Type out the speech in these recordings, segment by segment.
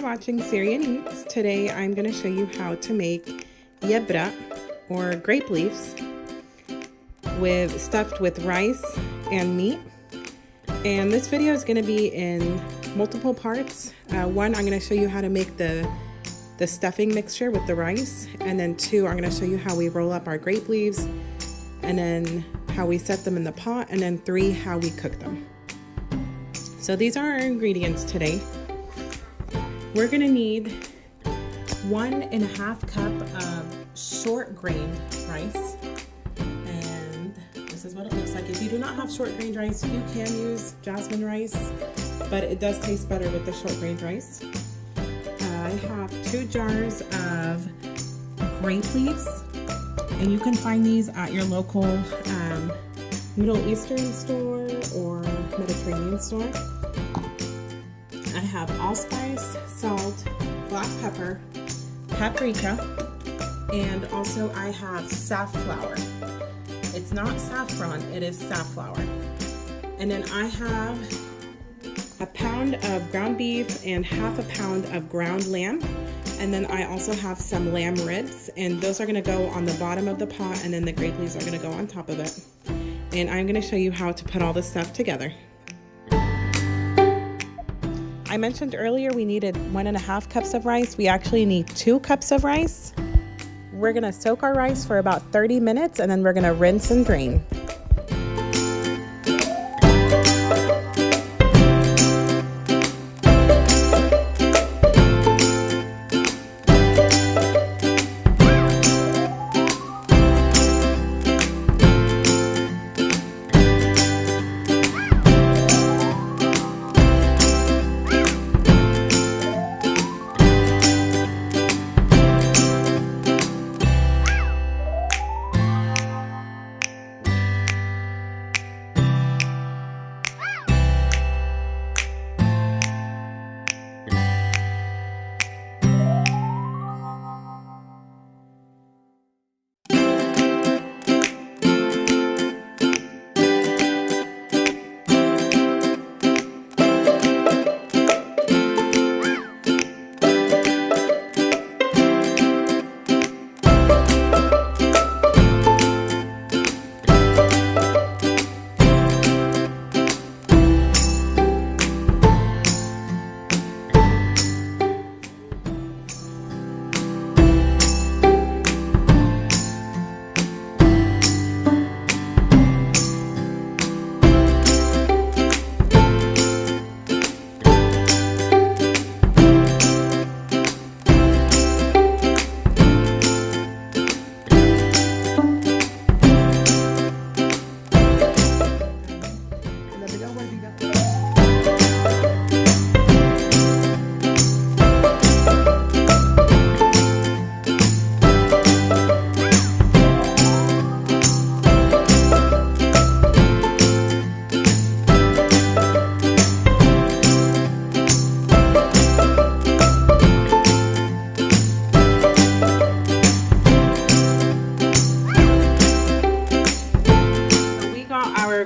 watching Syrian Eats. Today I'm going to show you how to make yabrak or grape leaves stuffed with rice and meat. And this video is going to be in multiple parts. One, I'm going to show you how to make the stuffing mixture with the rice, and then two, I'm going to show you how we roll up our grape leaves, and then how we set them in the pot, and then three, how we cook them. So these are our ingredients today. We're gonna need 1.5 cup of short grain rice, and this is what it looks like. If you do not have short grain rice, you can use jasmine rice, but it does taste better with the short grain rice. I have 2 jars of grape leaves, and you can find these at your local Middle Eastern store or Mediterranean store. I have allspice, salt, black pepper, paprika, and also I have safflower. It's not saffron, it is safflower. And then I have a pound of ground beef and half a pound of ground lamb. And then I also have some lamb ribs, and those are gonna go on the bottom of the pot, and then the grape leaves are gonna go on top of it. And I'm gonna show you how to put all this stuff together. I mentioned earlier we needed 1.5 cups of rice. We actually need 2 cups of rice. We're gonna soak our rice for about 30 minutes, and then we're gonna rinse and drain.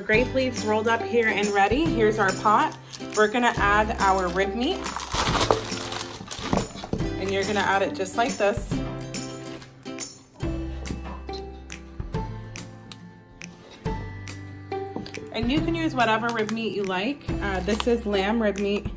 Grape leaves rolled up here and ready. Here's our pot. We're gonna add our rib meat, and you're gonna add it just like this. And you can use whatever rib meat you like. This is lamb rib meat.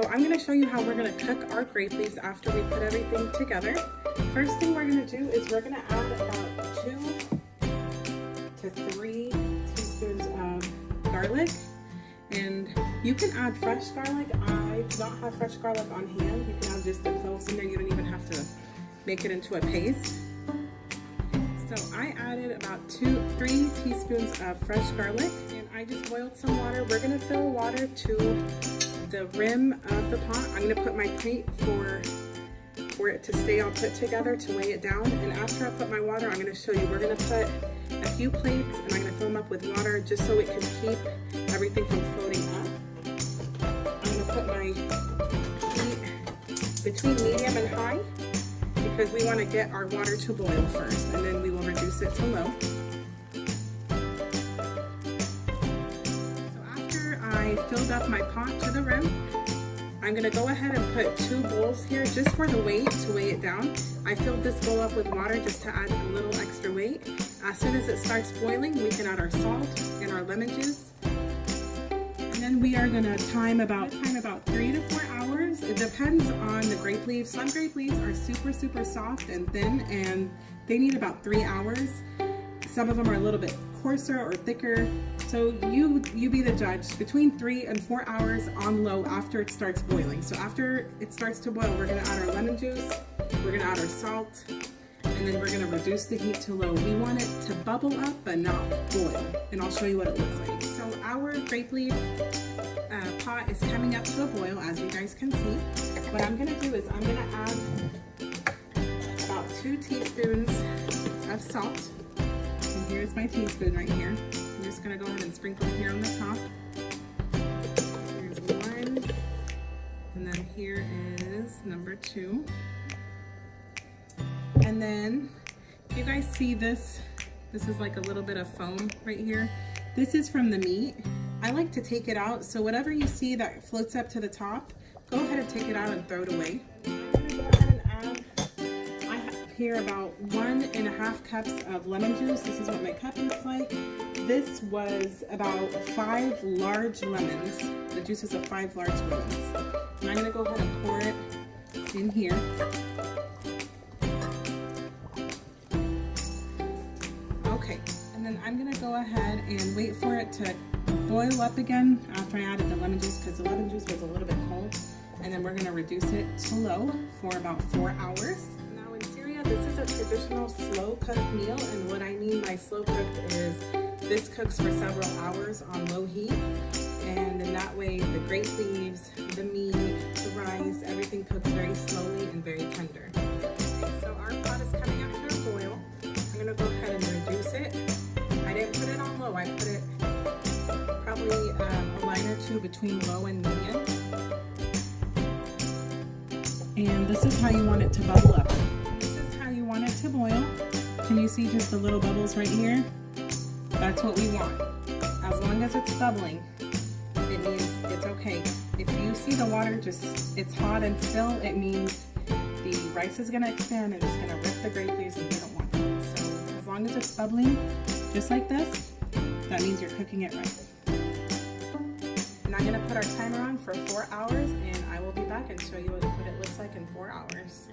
So I'm going to show you how we're going to cook our grape leaves after we put everything together. First thing we're going to do is we're going to add about 2 to 3 teaspoons of garlic. And you can add fresh garlic. I do not have fresh garlic on hand. You can add just the cloves in there. You don't even have to make it into a paste. So I added about 3 teaspoons of fresh garlic, and I just boiled some water. We're going to fill water to the rim of the pot. I'm going to put my plate for it to stay all put together to weigh it down. And after I put my water, I'm going to show you. We're going to put a few plates, and I'm going to fill them up with water just so it can keep everything from floating up. I'm going to put my heat between medium and high, because we want to get our water to boil first, and then we will reduce it to low. So after I filled up my pot to the rim, I'm going to go ahead and put 2 bowls here just for the weight, to weigh it down. I filled this bowl up with water just to add a little extra weight. As soon as it starts boiling, we can add our salt and our lemon juice. And then we are going to time about 3 to 4 hours. It depends on the grape leaves. Some grape leaves are super soft and thin, and they need about 3 hours. Some of them are a little bit coarser or thicker. So you be the judge. Between 3 and 4 hours on low after it starts boiling. So after it starts to boil, we're going to add our lemon juice, we're going to add our salt, and then we're going to reduce the heat to low. We want it to bubble up but not boil, and I'll show you what it looks like. So our grape leaf pot is coming up to a boil, as you guys can see. What I'm going to do is I'm going to add about 2 teaspoons of salt. And here's my teaspoon right here. I'm just going to go ahead and sprinkle it here on the top. Here's 1, and then here is number 2. And then, if you guys see this is like a little bit of foam right here. This is from the meat. I like to take it out, so whatever you see that floats up to the top, go ahead and take it out and throw it away. I'm going to go ahead and add, I have here about 1.5 cups of lemon juice. This is what my cup looks like. This was about 5 large lemons, the juices of 5 large lemons. And I'm going to go ahead and pour it in here. Okay, and then I'm going to go ahead and wait for it to boil up again after I added the lemon juice, because the lemon juice was a little bit cold. And then we're going to reduce it to low for about 4 hours. Now in Syria, this is a traditional slow cooked meal, and what I mean by slow cooked is this cooks for several hours on low heat, and in that way the grape leaves, the meat, the rice, everything cooks very slowly and very tender. Okay, so our pot is coming up to a boil. I'm going to go ahead and reduce it. I didn't put it on low, I put it probably a line or 2 between low and medium. And this is how you want it to bubble up. This is how you want it to boil. Can you see just the little bubbles right here? That's what we want. As long as it's bubbling, it means it's okay. If you see the water it's hot and still, it means the rice is going to expand and it's going to rip the grape leaves, and you don't want that. So as long as it's bubbling, just like this, that means you're cooking it right. And I'm going to put our timer on for 4 hours, and I will be back and show you what it looks like in 4 hours.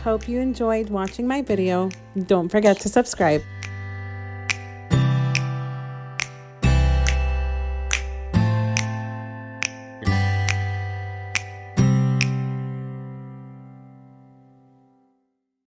Hope you enjoyed watching my video. Don't forget to subscribe.